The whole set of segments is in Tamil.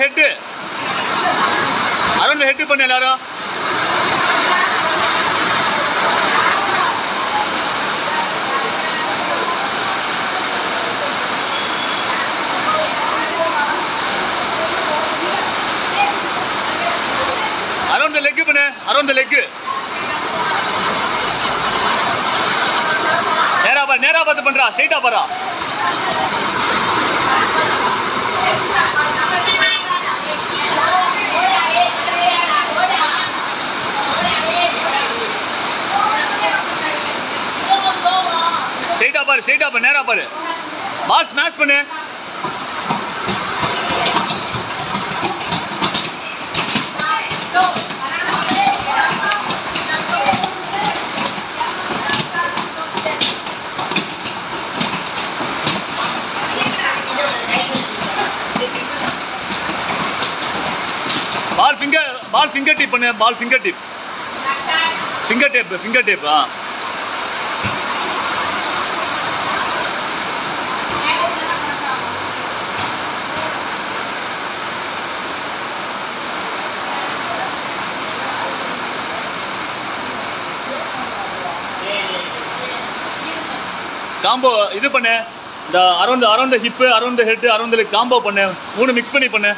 ஹெட் அரௌண்ட் ஹெட் பண்ணு எல்லாரும். அரௌண்ட் த லெக் பண்ணு, அரௌண்ட் த லெக். நேரா பார்த்து பண்றா, ஸ்ட்ரைட்டா பாரா. ஸ்ட்ரைட்டா பாரு, நேரா பாரு. பால் ஸ்மாஷ் பண்ணு. பால் ஃபிங்கர் டிப் பண்ணு, ball finger tip. Finger tap. Combo இது பண்ணு. இந்த around hip, around head, around combo பண்ணு. 3 மிக்ஸ் பண்ணி பண்ணு.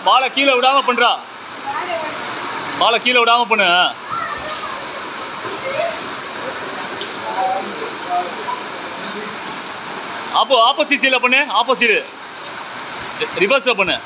பாலை கீழே விடாம பண்றா. பாலை கீழே விடாம பண்ணு. ஆப்போசிட் சைடில் பண்ணு, ஆப்போசிட் ரிவர்ஸில் பண்ணு.